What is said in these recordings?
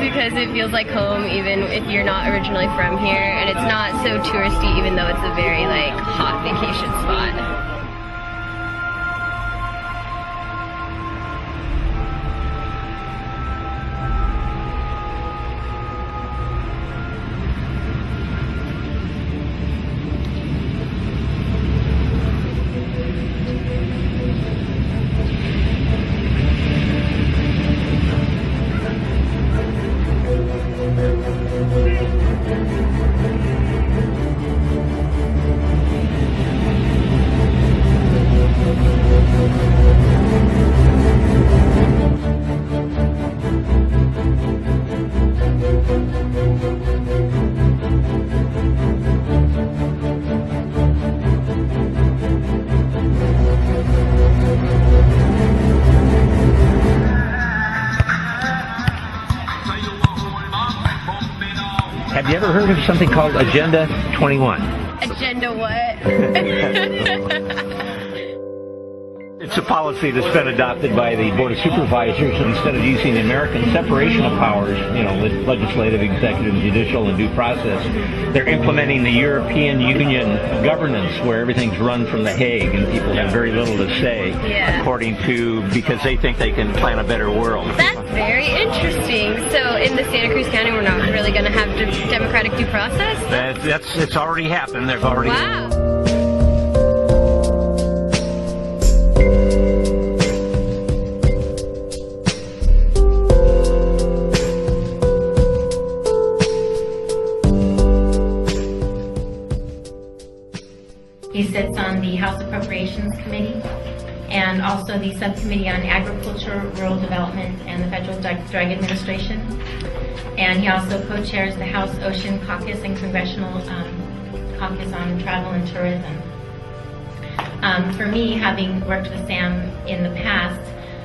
because it feels like home even if you're not originally from here, and it's not so touristy even though it's a very like hot vacation spot. Have you ever heard of something called Agenda 21? Agenda what? It's a policy that's been adopted by the Board of Supervisors. Instead of using the American separation of powers, you know, legislative, executive, judicial, and due process, they're implementing the European Union governance where everything's run from The Hague and people have very little to say, because they think they can plan a better world. That's very interesting. So in the Santa Cruz County, we're not really going to have democratic due process? It's already happened. They've already... Wow. He sits on the House Appropriations Committee and also the Subcommittee on Agriculture, Rural Development, and the Federal Drug Administration. And he also co-chairs the House Ocean Caucus and Congressional Caucus on Travel and Tourism. For me, having worked with Sam in the past,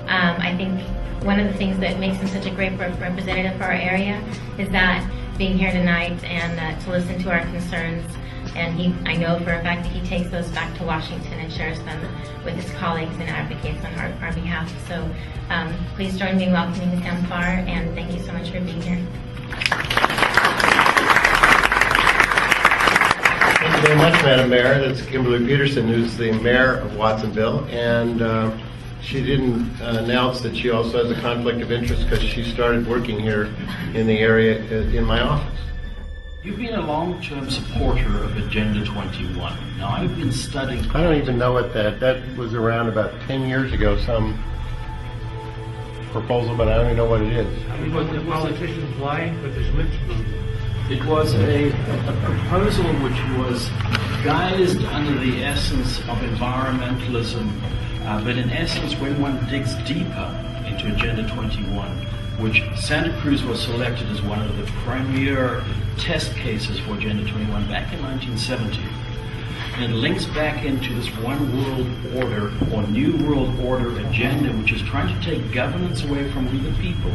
I think one of the things that makes him such a great representative for our area is that being here tonight and to listen to our concerns. And I know for a fact that he takes those back to Washington and shares them with his colleagues and advocates on our behalf. So please join me in welcoming Sam Farr, and thank you so much for being here. Thank you very much, Madam Mayor. That's Kimberly Peterson, who's the mayor of Watsonville, and she didn't announce that she also has a conflict of interest because she started working here in the area in my office. You've been a long-term supporter of Agenda 21. Now, I've been studying... I don't even know what that was around about 10 years ago, some proposal, but I don't even know what it is. I mean, what the politicians lie, but there's mixed movement. It was a proposal which was guised under the essence of environmentalism, but in essence, when one digs deeper into Agenda 21, which Santa Cruz was selected as one of the premier test cases for Agenda 21 back in 1970. And it links back into this one world order or new world order agenda, which is trying to take governance away from we the people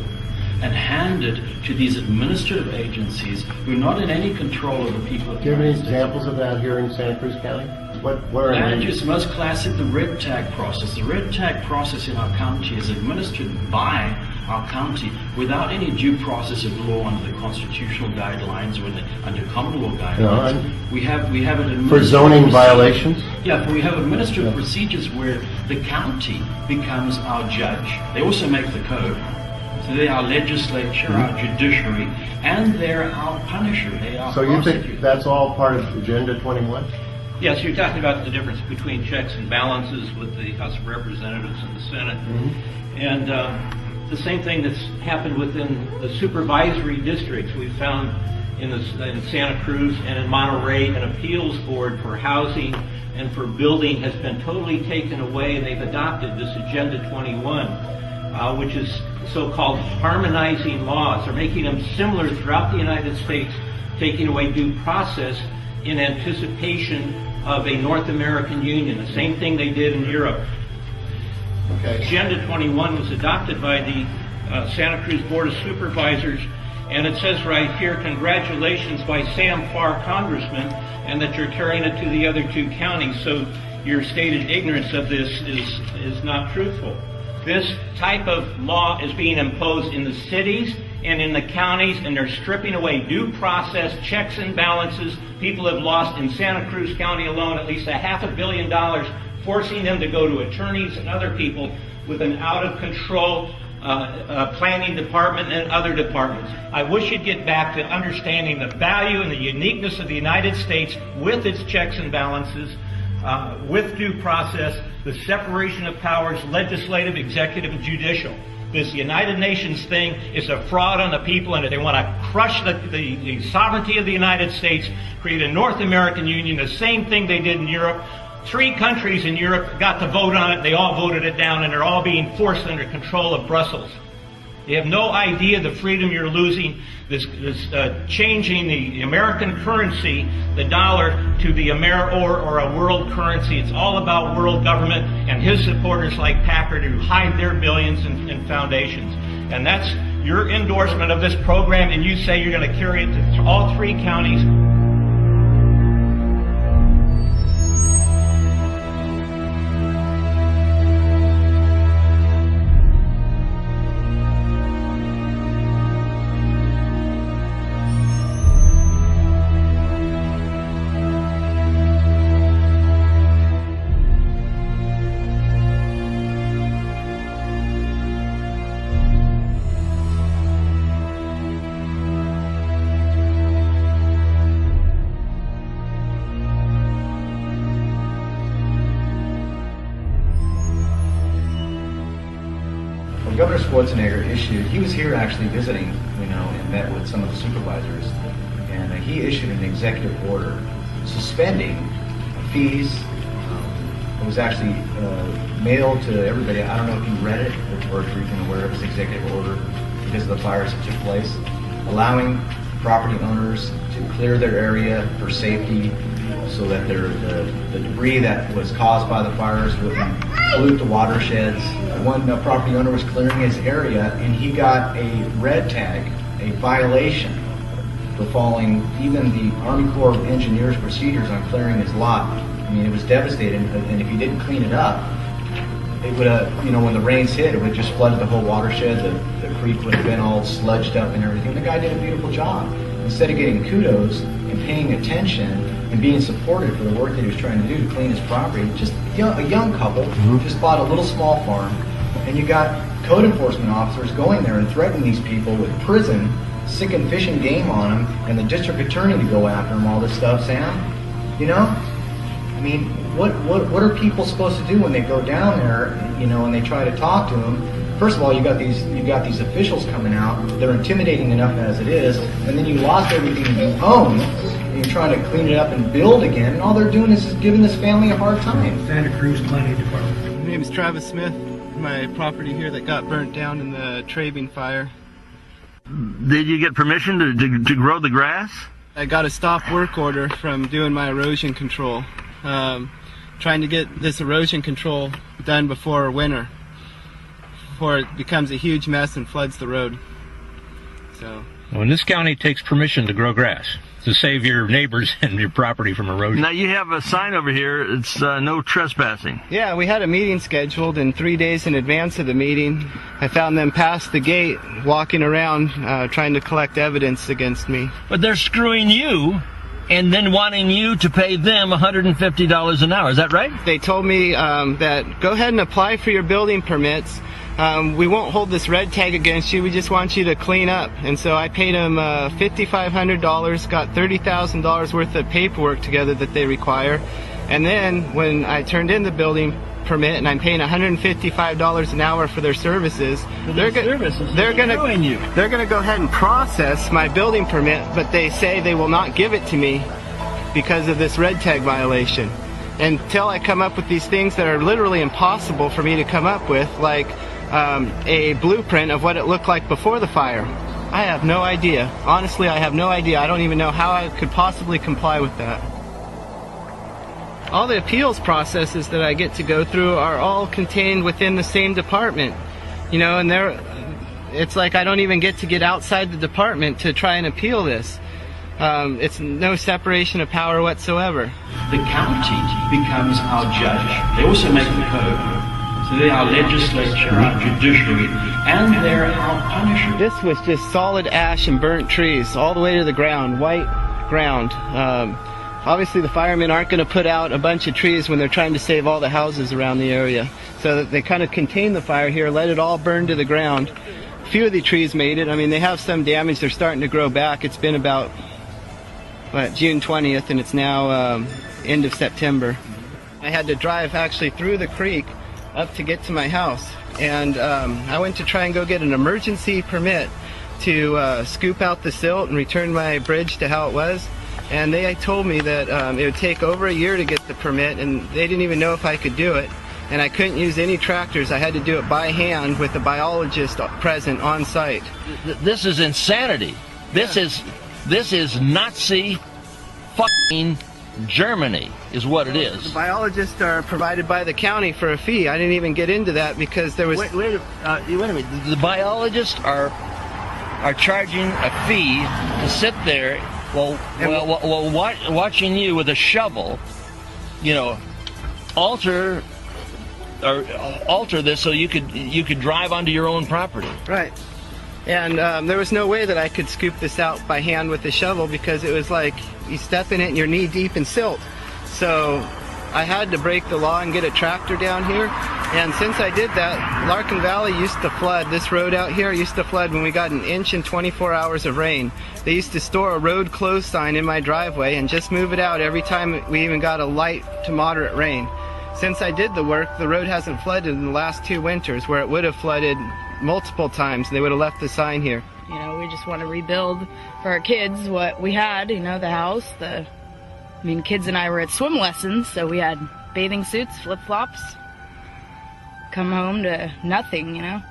and hand it to these administrative agencies who are not in any control of the people. Do you have any examples of that here in Santa Cruz County? What are Land use most classic, the red tag process. The red tag process in our county is administered by our county without any due process of law under the constitutional guidelines or under common law guidelines. No, we have it administered for zoning violations? Yeah, but we have administrative procedures where the county becomes our judge. They also make the code. So they're our legislature, our judiciary, and they're our punisher. They are so you think that's all part of Agenda 21? Yes, you're talking about the difference between checks and balances with the House of Representatives and the Senate. And the same thing that's happened within the supervisory districts. We've found in Santa Cruz and in Monterey, an appeals board for housing and for building has been totally taken away, and they've adopted this Agenda 21, which is so-called harmonizing laws. They're making them similar throughout the United States, taking away due process in anticipation of a North American Union, the same thing they did in Europe. Okay. Agenda 21 was adopted by the Santa Cruz Board of Supervisors, and it says right here, congratulations by Sam Farr, Congressman, and that you're carrying it to the other two counties, so your stated ignorance of this is not truthful. This type of law is being imposed in the cities, and in the counties, and they're stripping away due process, checks and balances. People have lost in Santa Cruz County alone at least $500 million, forcing them to go to attorneys and other people with an out-of-control planning department and other departments. I wish you'd get back to understanding the value and the uniqueness of the United States with its checks and balances, with due process, the separation of powers, legislative, executive, and judicial. This United Nations thing is a fraud on the people, and they want to crush the sovereignty of the United States, create a North American Union, the same thing they did in Europe. 3 countries in Europe got to vote on it. They all voted it down, and they're all being forced under control of Brussels. You have no idea the freedom you're losing, this changing the American currency, the dollar, to the or a world currency. It's all about world government and his supporters like Packard who hide their billions in foundations. And that's your endorsement of this program, and you say you're going to carry it to all 3 counties. Governor Schwarzenegger issued, he was here actually visiting, and met with some of the supervisors, and he issued an executive order suspending fees. It was actually mailed to everybody. I don't know if you read it or if you're even aware of this executive order because of the fires that took place, allowing property owners to clear their area for safety so that the debris that was caused by the fires wouldn't pollute the watersheds. One property owner was clearing his area, and he got a red tag, a violation for following even the Army Corps of Engineers procedures on clearing his lot. I mean, it was devastating, and if he didn't clean it up, it would have, when the rains hit, it would just flooded the whole watershed. The creek would have been all sludged up and everything. The guy did a beautiful job. Instead of getting kudos and paying attention and being supported for the work that he was trying to do to clean his property, just a young couple just bought a little small farm, and you got code enforcement officers going there and threatening these people with prison, sick and fish and game on them, and the district attorney to go after them, all this stuff, Sam. I mean, what are people supposed to do when they go down there, and they try to talk to them? First of all, you got these officials coming out. They're intimidating enough as it is, and then you lost everything you own, and you're trying to clean it up and build again, and all they're doing is just giving this family a hard time. Santa Cruz Planning Department. My name is Travis Smith. My property here that got burnt down in the Traven fire. Did you get permission to grow the grass? I got a stop work order from doing my erosion control. Trying to get this erosion control done before winter, before it becomes a huge mess and floods the road. So. Well, this county takes permission to grow grass to save your neighbors and your property from erosion. Now you have a sign over here. It's no trespassing. Yeah, we had a meeting scheduled, and 3 days in advance of the meeting, I found them past the gate walking around trying to collect evidence against me. But they're screwing you and then wanting you to pay them $150 an hour. Is that right? They told me that go ahead and apply for your building permits. We won't hold this red tag against you. We just want you to clean up. And so I paid them $5,500, got $30,000 worth of paperwork together that they require. And then when I turned in the building permit and I'm paying $155 an hour for their services, they're going to go ahead and process my building permit, but they say they will not give it to me because of this red tag violation. Until I come up with these things that are literally impossible for me to come up with, like a blueprint of what it looked like before the fire. I have no idea. Honestly, I have no idea. I don't even know how I could possibly comply with that. All the appeals processes that I get to go through are all contained within the same department. And it's like I don't even get to get outside the department to try and appeal this. It's no separation of power whatsoever. The county becomes our judge. They also make the code. So they are legislature, our judiciary, and they're our punisher. This was just solid ash and burnt trees all the way to the ground, white ground. Obviously the firemen aren't going to put out a bunch of trees when they're trying to save all the houses around the area. So that they kind of contain the fire here, let it all burn to the ground. A few of the trees made it. I mean, they have some damage. They're starting to grow back. It's been about June 20th, and it's now end of September. I had to drive actually through the creek up to get to my house, and I went to try and go get an emergency permit to scoop out the silt and return my bridge to how it was, and they told me that it would take over a year to get the permit, and they didn't even know if I could do it, and I couldn't use any tractors. I had to do it by hand with a biologist present on site. This is insanity. This is Nazi fucking Germany is what it is. The biologists are provided by the county for a fee. I didn't even get into that because there was... Wait a minute. The biologists are charging a fee to sit there while watching you with a shovel, you know, alter this so you could drive onto your own property. Right. And there was no way that I could scoop this out by hand with a shovel because it was like you step in it and you're knee deep in silt. So I had to break the law and get a tractor down here. And since I did that, Larkin Valley used to flood. This road out here used to flood when we got an inch in 24 hours of rain. They used to store a road closed sign in my driveway and just move it out every time we even got a light to moderate rain. Since I did the work, the road hasn't flooded in the last 2 winters, where it would have flooded multiple times. They would have left the sign here. You know, we just want to rebuild for our kids what we had, you know, the house, I mean, kids and I were at swim lessons, so we had bathing suits, flip-flops, come home to nothing, you know.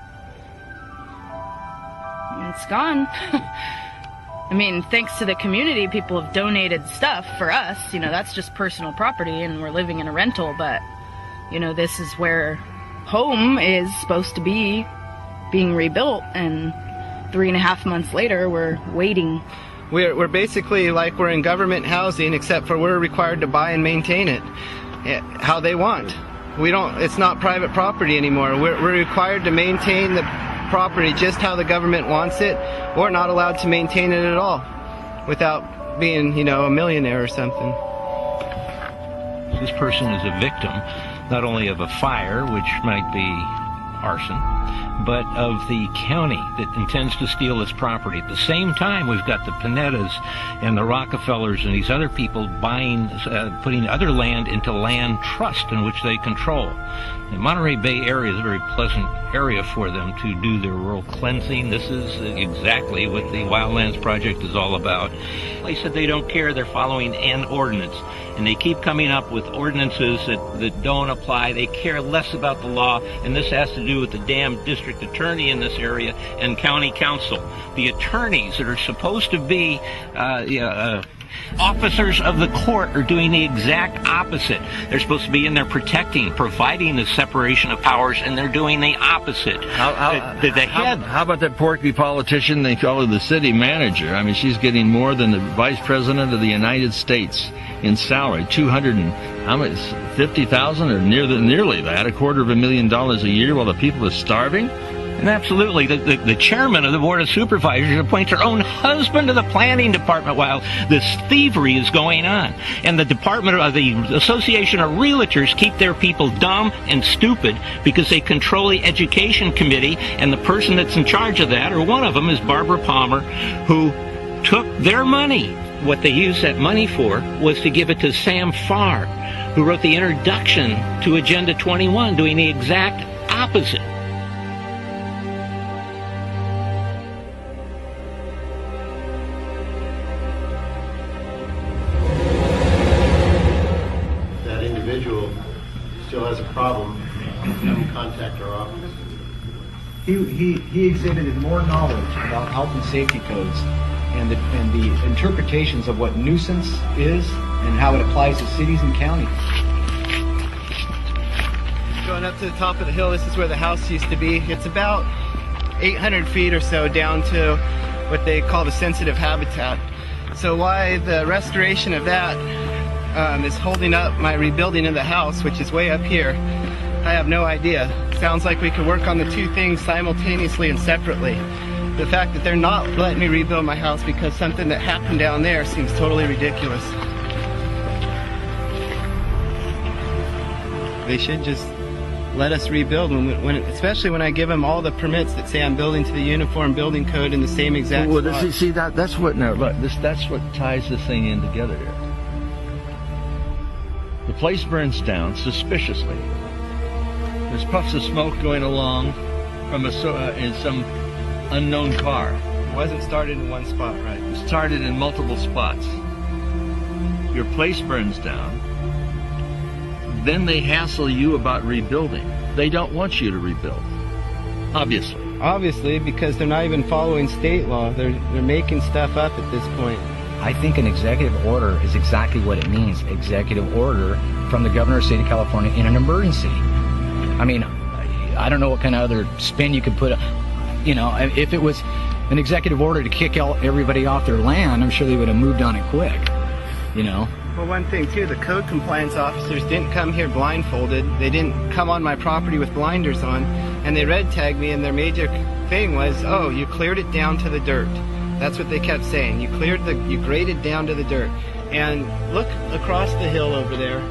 And it's gone. I mean, thanks to the community, people have donated stuff for us, you know, that's just personal property and we're living in a rental, but, you know, this is where home is supposed to be being rebuilt, and 3.5 months later, we're waiting. We're basically like we're in government housing, except for we're required to buy and maintain it how they want. It's not private property anymore. We're required to maintain the property just how the government wants it, or not allowed to maintain it at all without being, you know, a millionaire or something. This person is a victim not only of a fire, which might be arson, but of the county that intends to steal this property. At the same time, we've got the Panettas and the Rockefellers and these other people putting other land into land trust in which they control. The Monterey Bay area is a very pleasant area for them to do their rural cleansing. This is exactly what the Wildlands Project is all about. They said they don't care. They're following an ordinance. And they keep coming up with ordinances that don't apply. They care less about the law, and this has to do with the damn district attorney in this area and county council. The attorneys that are supposed to be officers of the court are doing the exact opposite. They're supposed to be in there protecting, providing the separation of powers, and they're doing the opposite. How about that porky politician they call her the city manager? I mean, she's getting more than the vice president of the United States in salary, $250,000 or nearly that, $250,000 a year, while the people are starving. And absolutely, the chairman of the Board of Supervisors appoints her own husband to the planning department while this thievery is going on. And the department of the Association of Realtors keep their people dumb and stupid because they control the education committee, and the person that's in charge of that, or one of them, is Barbara Palmer, who took their money. What they used that money for was to give it to Sam Farr, who wrote the introduction to Agenda 21, doing the exact opposite. That individual still has a problem, you can contact our office. He exhibited more knowledge about health and safety codes and the interpretations of what nuisance is and how it applies to cities and counties. Going up to the top of the hill, this is where the house used to be. It's about 800 feet or so down to what they call the sensitive habitat. So why the restoration of that is holding up my rebuilding of the house, which is way up here. I have no idea. Sounds like we could work on the two things simultaneously and separately. The fact that they're not letting me rebuild my house because something that happened down there seems totally ridiculous. They should just let us rebuild, especially when I give them all the permits that say I'm building to the uniform building code in the same exact spot. See, that's what, now, look, that's what ties this thing in together here. The place burns down suspiciously. There's puffs of smoke going along from in some unknown car. It wasn't started in one spot, right? It started in multiple spots. Your place burns down. Then they hassle you about rebuilding. They don't want you to rebuild, obviously. Obviously, because they're not even following state law. They're making stuff up at this point. I think an executive order is exactly what it means. Executive order from the governor of the state of California in an emergency. I mean, I don't know what kind of other spin you could put. You know, if it was an executive order to kick everybody off their land, I'm sure they would have moved on it quick, you know. Well, one thing too, the code compliance officers didn't come here blindfolded. They didn't come on my property with blinders on, and they red tagged me, and their major thing was, oh, you cleared it down to the dirt. That's what they kept saying. You graded down to the dirt. And look across the hill over there.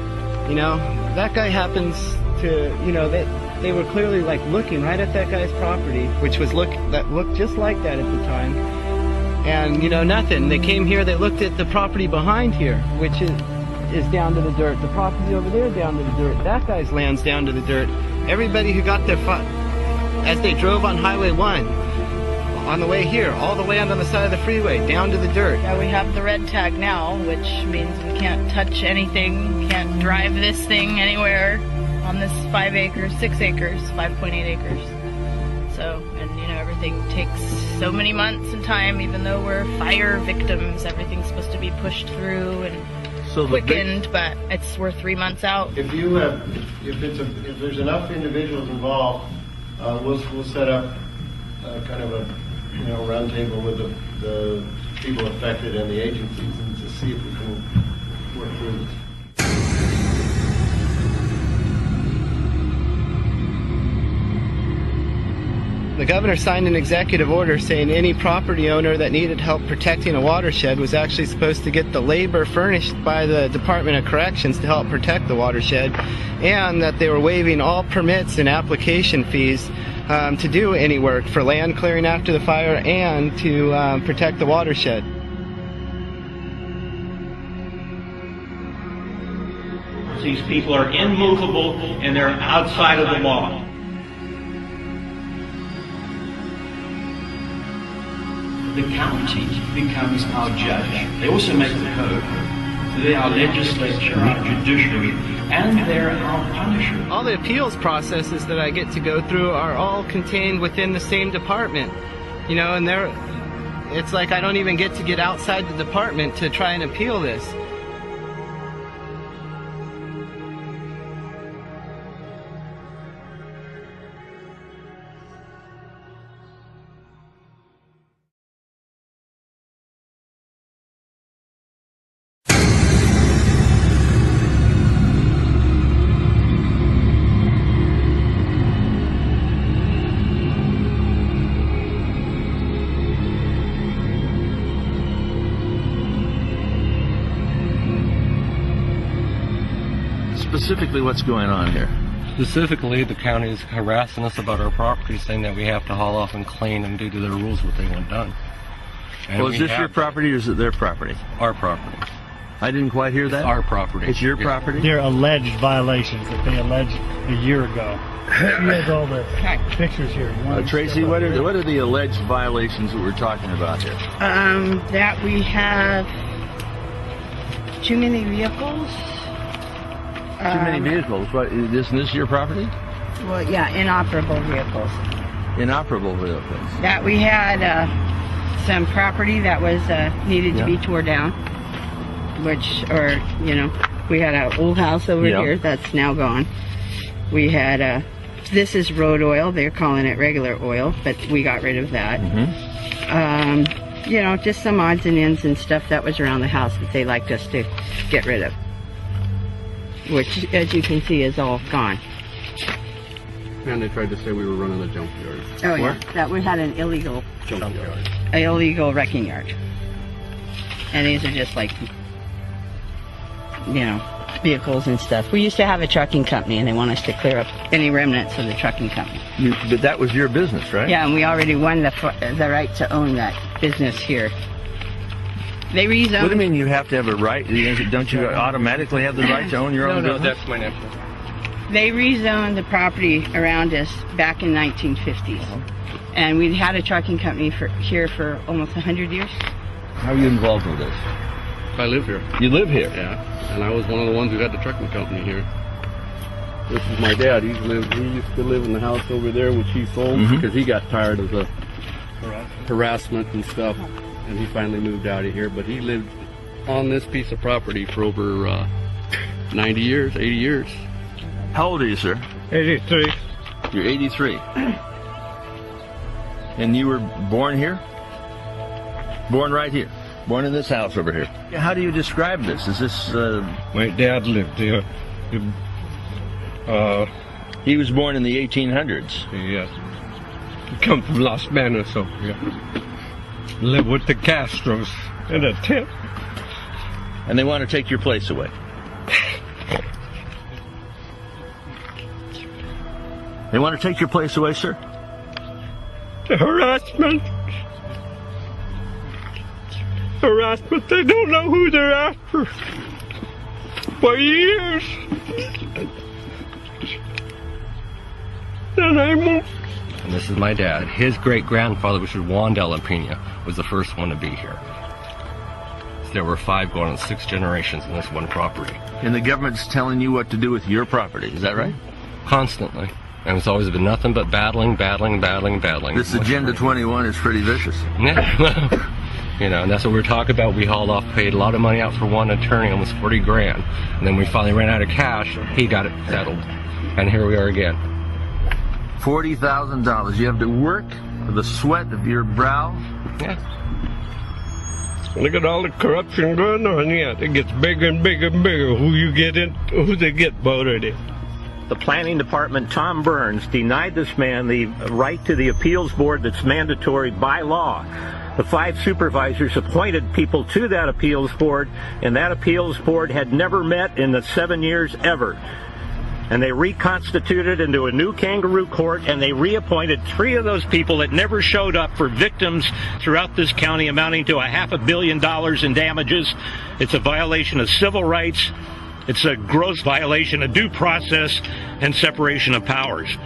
You know, that guy happens to, you know, they were clearly like looking right at that guy's property, which was that looked just like that at the time. And, you know, nothing. They came here, they looked at the property behind here, which is down to the dirt. The property over there down to the dirt. That guy's land's down to the dirt. Everybody who got their as they drove on Highway 1, on the way here, all the way out on the side of the freeway, down to the dirt. Yeah, we have the red tag now, which means we can't touch anything, can't drive this thing anywhere on this 5 acres, 6 acres, 5.8 acres. So, and you know, everything takes so many months and time, even though we're fire victims, everything's supposed to be pushed through and quickened, but we're 3 months out. If there's enough individuals involved, we'll set up kind of a round table with the people affected and the agencies, and to see if we can work through this. The governor signed an executive order saying any property owner that needed help protecting a watershed was actually supposed to get the labor furnished by the Department of Corrections to help protect the watershed, and that they were waiving all permits and application fees to do any work for land clearing after the fire and to protect the watershed. These people are immovable and they're outside of the law. The county becomes our judge. They also make the code. They're our legislature, our judiciary, and they're our punisher. All the appeals processes that I get to go through are all contained within the same department. You know, and it's like I don't even get to get outside the department to try and appeal this. Specifically, what's going on here? Specifically, the county is harassing us about our property, saying that we have to haul off and clean and do to their rules what they want done. And well, is this your property or is it their property? Our property. I didn't quite hear that. It's our property. It's your property? They're alleged violations that they alleged a year ago. She has all the pictures here. Tracy, what are the alleged violations that we're talking about here? That we have too many vehicles. Too many vehicles? But isn't this your property? Well, yeah, inoperable vehicles. Inoperable vehicles. That we had some property that was needed to be tore down, we had an old house over here that's now gone. We had this is road oil. They're calling it regular oil, but we got rid of that. Mm-hmm. Just some odds and ends and stuff that was around the house that they liked us to get rid of, which, as you can see, is all gone. And they tried to say we were running a junkyard. Oh yeah, that we had an illegal wrecking yard. And these are just like, you know, vehicles and stuff. We used to have a trucking company, and they want us to clear up any remnants of the trucking company. But that was your business, right? Yeah, and we already won the right to own that business here. They rezoned. What do you mean you have to have a right? Don't you automatically have the right to own your own business? No, that's my nephew. They rezoned the property around us back in 1950s. And we had a trucking company here for almost 100 years. How are you involved with this? I live here. You live here? Yeah, and I was one of the ones who had the trucking company here. This is my dad. He used to live in the house over there, which he sold because he got tired of the harassment and stuff, and he finally moved out of here. But he lived on this piece of property for over 90 years, 80 years. How old are you, sir? 83. You're 83. And you were born here? Born right here? Born in this house over here? How do you describe this? Is this... My dad lived here. He was born in the 1800s? Yes. He come from Las Vegas, so yeah. Lived with the Castros in a tent. And they want to take your place away? They want to take your place away, sir? The harassment. Harassment. They don't know who they're after. For years. Then I moved. And this is my dad. His great-grandfather, which was Juan de la Pena, was the first one to be here. So there were 5 going on 6 generations in this one property. And the government's telling you what to do with your property, is that right? Constantly. And it's always been nothing but battling. This Agenda 21 is pretty vicious. Yeah. You know, and that's what we were talking about. We hauled off, paid a lot of money out for one attorney, almost 40 grand. And then we finally ran out of cash. He got it settled. And here we are again. $40,000. You have to work with the sweat of your brow? Yeah. Look at all the corruption going on here. It gets bigger and bigger and bigger. Who they get voted in. The planning department, Tom Burns, denied this man the right to the appeals board that's mandatory by law. The 5 supervisors appointed people to that appeals board, and that appeals board had never met in the 7 years ever. And they reconstituted into a new kangaroo court, and they reappointed 3 of those people that never showed up for victims throughout this county, amounting to $500 million in damages. It's a violation of civil rights. It's a gross violation of due process and separation of powers.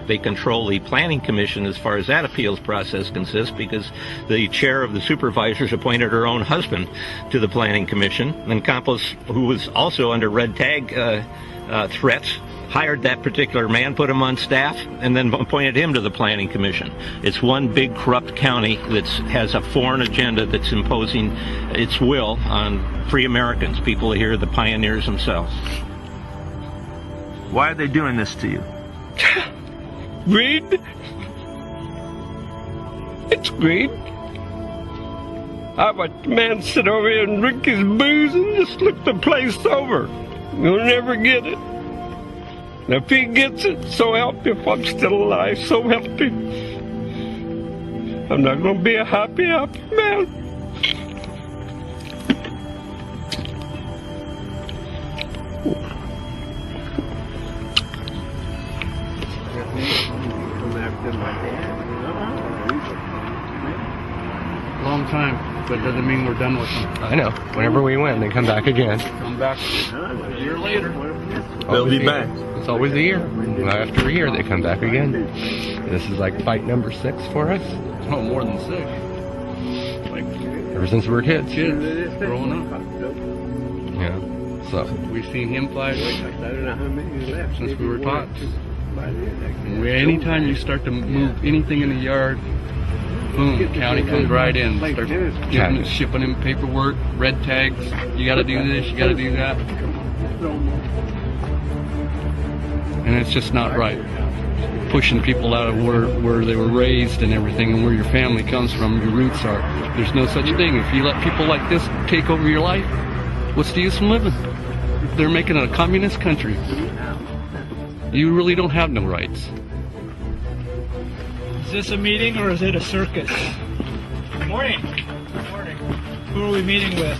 They control the planning commission as far as that appeals process consists, because the chair of the supervisors appointed her own husband to the planning commission. And Campos, who was also under red tag threats, hired that particular man, put him on staff, and then appointed him to the planning commission. It's one big corrupt county that has a foreign agenda that's imposing its will on free Americans, people here, the pioneers themselves. Why are they doing this to you? Greed. It's greed. I watch the man sit over here and drink his booze and just look the place over. You'll never get it. And if he gets it, so help me, if I'm still alive, so help me. I'm not going to be a happy man. Long time, but doesn't mean we're done with them. I know. Whenever we win, they come back again. Come back a year later. They'll be back. It's always a year. After a year, they come back again. This is like fight number 6 for us. Oh, more than 6. Like ever since we were kids. Growing up. Yeah. So we've seen him fly since we were taught. Anytime you start to move anything in the yard, boom, county comes right in, start shipping him paperwork, red tags. You got to do this, you got to do that, and it's just not right. Pushing people out of where they were raised and everything, and where your family comes from, your roots are. There's no such thing. If you let people like this take over your life, what's the use of living? They're making it a communist country. You really don't have no rights. Is this a meeting or is it a circus? Good morning. Good morning. Who are we meeting with?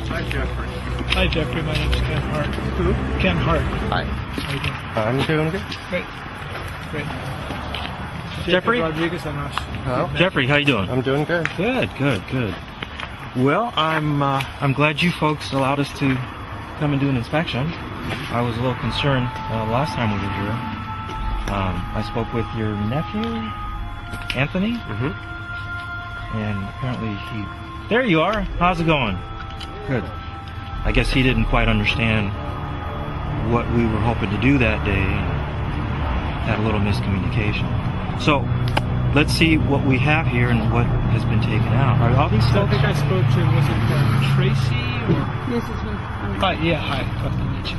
Hi, Jeffrey. Hi, Jeffrey. My name's Ken Hart. Who? Ken Hart. Hi. How you doing? I'm doing good. Great. Great. Jeffrey? Jacob Rodriguez on us. Hello? Jeffrey, how you doing? I'm doing good. Good. Well, I'm glad you folks allowed us to come and do an inspection. I was a little concerned last time we were here. I spoke with your nephew, Anthony, and apparently there you are. How's it going? Good. I guess he didn't quite understand what we were hoping to do that day. Had a little miscommunication. So, let's see what we have here and what has been taken out. Are all these folks? I think I spoke to, was it Tracy? Or? This is me. Hi, yeah, hi. Glad to meet you.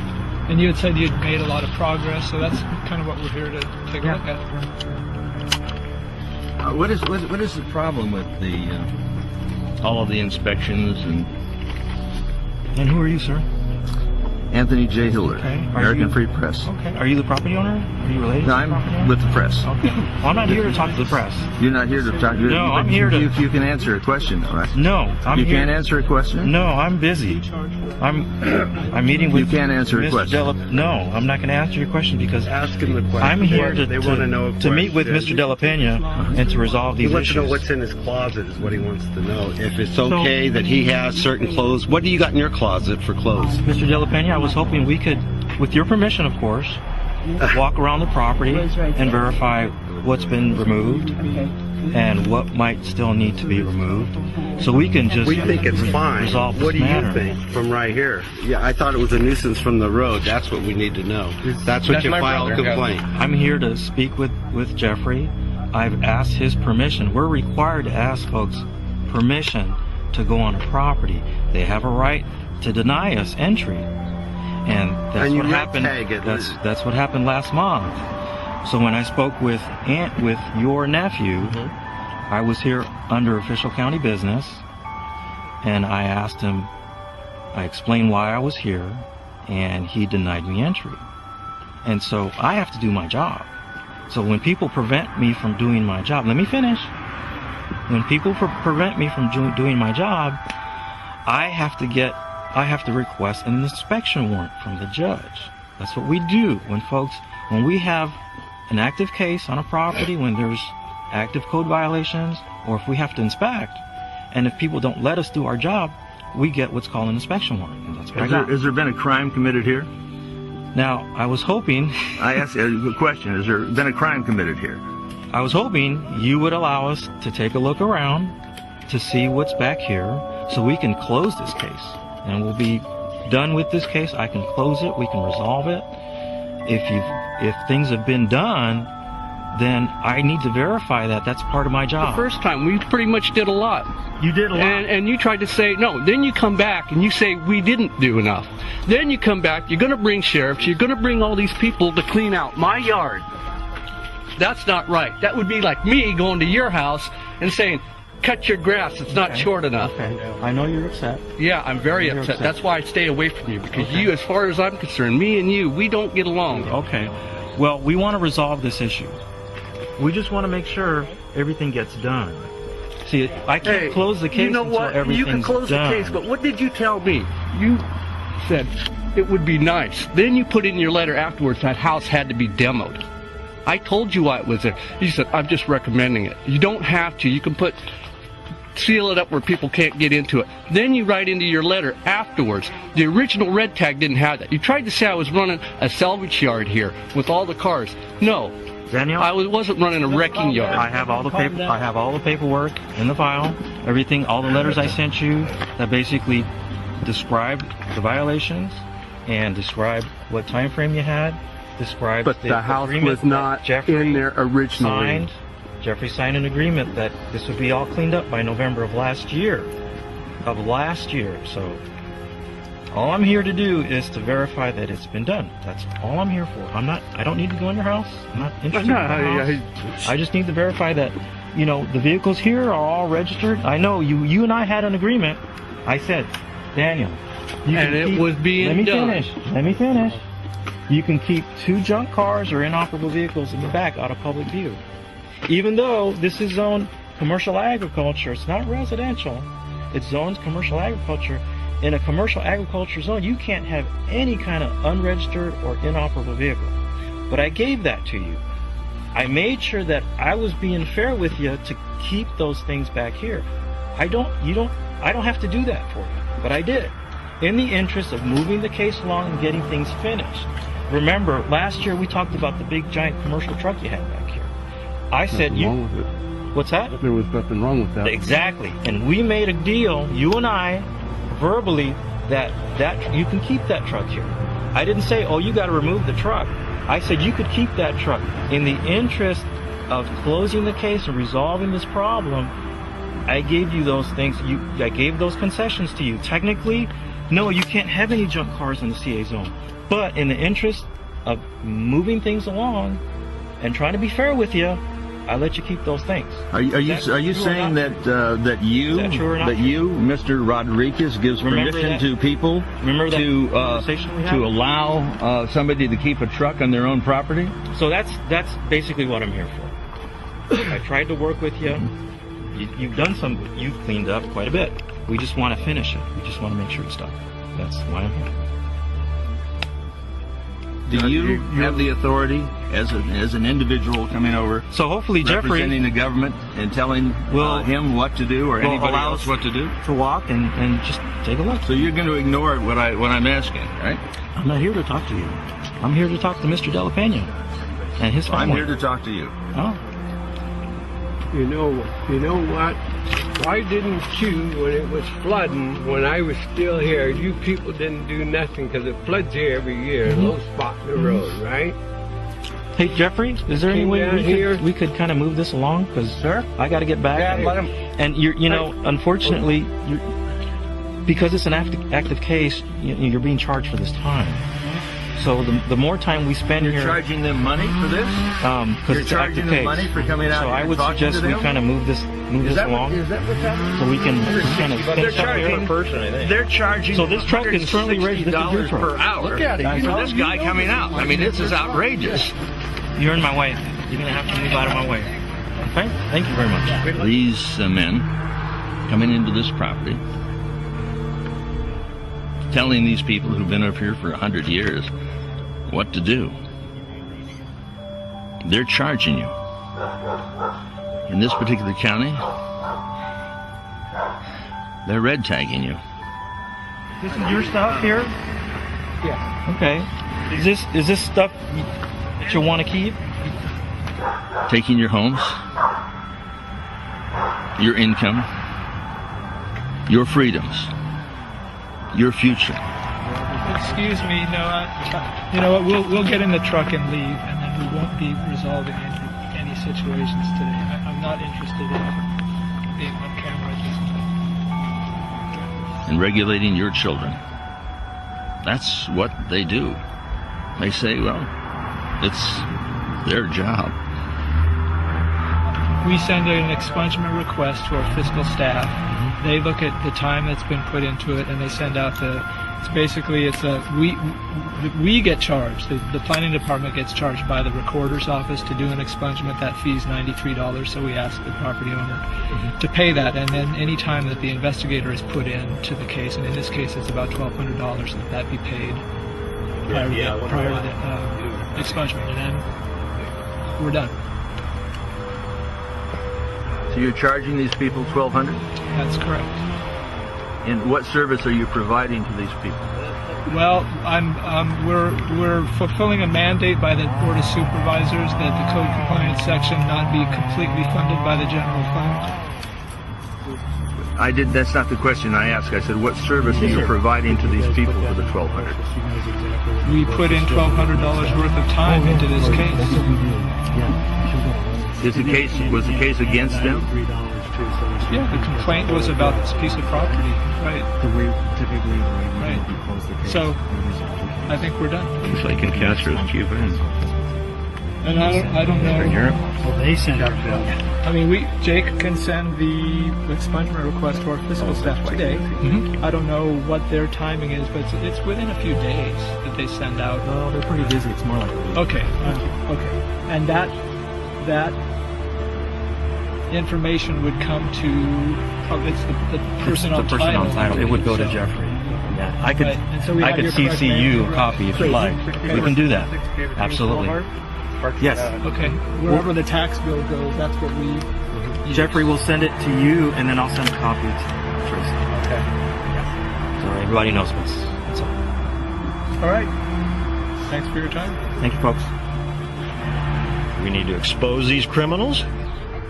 And you had said you'd made a lot of progress, so that's kind of what we're here to take a look at. What is the problem with the all of the inspections and? And who are you, sir? Anthony J. Hilder, Okay. American Free Press. Okay. Are you the property owner? Are you related No, to the property I'm owner? with the press. Okay. Well, I'm not here to talk to the press. You're not here to talk. No, I'm here to. You can answer a question, all right? No, I'm You here. can't answer a question. No, I'm busy. I'm meeting with. You can't answer a Mr. question. No, I'm not going to answer your question because Ask him the question. I'm here They want to know a to meet with question. Mr. De La Pena and to resolve He these wants to know issues. what's in his closet is what he wants to know. If it's okay that he has certain clothes. What do you got in your closet for clothes? Mr. De La Pena, I was hoping we could, with your permission, of course, walk around the property and verify what's been removed and what might still need to be removed, so we can just We think it's fine. resolve this What do you matter. think from right here? Yeah, I thought it was a nuisance from the road. That's what we need to know. That's what you filed a complaint. I'm here to speak with Jeffrey. I've asked his permission. We're required to ask folks permission to go on a property. They have a right to deny us entry. And that's And you what red happened. tag it. That's what happened last month. So when I spoke with your nephew, I was here under official county business, and I asked him. I explained why I was here, and he denied me entry. And so I have to do my job. So when people prevent me from doing my job, let me finish. When people prevent me from doing my job, I have to request an inspection warrant from the judge. That's what we do when we have an active case on a property, when there's active code violations, or if we have to inspect, and if people don't let us do our job, we get what's called an inspection warrant. And that's what I got. Has there been a crime committed here? Now, I was hoping... I asked a question. Has there been a crime committed here? I was hoping you would allow us to take a look around to see what's back here so we can close this case. And we'll be done with this case. I can close it. We can resolve it. If things have been done, then I need to verify that. That's part of my job. The first time, we pretty much did a lot. You did a lot. And you tried to say, no. Then you come back and you say, we didn't do enough. Then you come back, you're going to bring sheriffs, you're going to bring all these people to clean out my yard. That's not right. That would be like me going to your house and saying, cut your grass, it's not short enough. Okay. I know you're upset. Yeah, I'm very upset. That's why I stay away from you, because you, as far as I'm concerned, me and you, we don't get along. Okay. Well, we want to resolve this issue. We just want to make sure everything gets done. See, I can't close the case you know until what? everything's You can close done. the case, but what did you tell me? You said it would be nice. Then you put in your letter afterwards that house had to be demoed. I told you why it was there. You said, I'm just recommending it. You don't have to. You can seal it up where people can't get into it. Then you write into your letter afterwards. The original red tag didn't have that. You tried to say I was running a salvage yard here with all the cars. No. Daniel, I wasn't running a wrecking yard. I have all the paper. I have all the paperwork in the file. Everything, all the letters I sent you that basically described the violations and described what time frame you had. Described. But the house was not in there originally. Jeffrey signed an agreement that this would be all cleaned up by November of last year. So all I'm here to do is to verify that it's been done. That's all I'm here for. I don't need to go in your house. I'm not interested in your house. I just need to verify that, the vehicles here are all registered. I know you and I had an agreement. I said, Daniel, it was being done. Let me finish. You can keep 2 junk cars or inoperable vehicles in the back out of public view. even though this is zoned commercial agriculture, it's not residential, it's zoned commercial agriculture. In a commercial agriculture zone, you can't have any kind of unregistered or inoperable vehicle. But I gave that to you. I made sure that I was being fair with you to keep those things back here. I don't have to do that for you, but I did, in the interest of moving the case along and getting things finished. Remember, last year we talked about the big giant commercial truck you had back here. I said wrong with it. What's that? There was nothing wrong with that. Exactly, and we made a deal, you and I, verbally, that you can keep that truck here. I didn't say, oh, you got to remove the truck. I said you could keep that truck. In the interest of closing the case and resolving this problem, I gave you those things. I gave those concessions to you. Technically, no, you can't have any junk cars in the CA zone. But in the interest of moving things along and trying to be fair with you, I let you keep those things. Are you saying that you, Mr. Rodriguez, gives permission to people to allow somebody to keep a truck on their own property? So that's basically what I'm here for. I tried to work with you. You've cleaned up quite a bit. We just want to finish it. We just want to make sure it's done. That's why I'm here. Do you have the authority as an individual coming over? So hopefully, Jeffrey, representing the government and telling him what to do, or anybody else what to do, to walk and just take a look. So you're going to ignore what I'm asking, right? I'm not here to talk to you. I'm here to talk to Mr. De La Pena and his family. I'm here to talk to you. Oh. You know what? Why didn't you, when it was flooding, when I was still here, you people didn't do nothing, because it floods here every year, a little spot in the road, right? Hey, Jeffrey, is there any way we could kind of move this along? Because I got to get back. Yeah, let him. And unfortunately, because it's an active case, you're being charged for this time. So the more time we spend here, you're charging them money for this. Because it's an active case. Money for coming out. So I would suggest we kind of move this along, is that what's happening? so we can kind of finish up here. They're charging. So this truck is currently registered per hour. Look at it. For this guy coming out. I mean, this is outrageous. You're in my way. You're gonna have to move out of my way. Okay? Thank you very much. These men coming into this property, telling these people who've been up here for 100 years what to do. They're charging you. In this particular county, they're red tagging you. This is your stuff here? Yeah. Okay. Is this stuff that you want to keep? Taking your homes, your income, your freedoms, your future. Excuse me, no, you know what, we'll get in the truck and leave, and then we won't be resolving any situations today. I'm not interested in being on camera at this time. And regulating your children. That's what they do. They say, well, it's their job. We send an expungement request to our fiscal staff. They look at the time that's been put into it, and they send out we get charged. The planning department gets charged by the recorder's office to do an expungement. That fee is $93, so we ask the property owner to pay that, and then any time that the investigator is put into the case, and in this case it's about $1,200, that be paid prior to the expungement, and then we're done. So you're charging these people $1,200? That's correct. And what service are you providing to these people? Well, we're fulfilling a mandate by the Board of Supervisors that the code compliance section not be completely funded by the general fund. That's not the question I asked. I said, what service are you providing to these people for the $1,200? We put in $1,200 worth of time into this case. Was the case against them? Yeah, the complaint was about this piece of property, right? Right. So, I think we're done. It's like in Castro's Cuba. And I don't know. In Europe? Well, they send out bill. I mean, Jake can send the expungement request to our fiscal staff today. I don't know what their timing is, but it's within a few days that they send out. Oh, they're pretty busy. It's more like a week. Okay. Okay. And that information would come to probably it's the person on the person title. on title. It would go to So- Jeffrey. Yeah, I could Right, and so we I have could your correct CC you name. a copy if you like. We can do that. Absolutely. Yes. Okay. Wherever the tax bill goes, that's what we. Jeffrey will send it to you, and then I'll send a copy to Tracy. Okay. So everybody knows what's up. All right. Thanks for your time. Thank you, folks. We need to expose these criminals.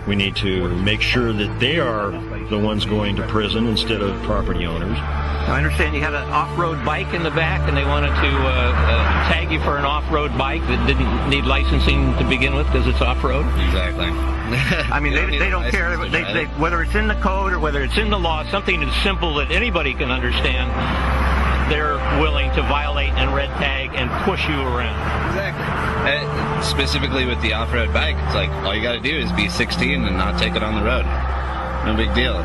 We need to make sure that they are the ones going to prison instead of property owners. I understand you had an off-road bike in the back, and they wanted to tag you for an off-road bike that didn't need licensing to begin with because it's off-road. Exactly. I mean, they don't care whether it's in the code or whether it's in the law. Something as simple that anybody can understand. They're willing to violate and red tag and push you around. Exactly. Specifically with the off-road bike, it's like all you got to do is be 16 and not take it on the road. No big deal.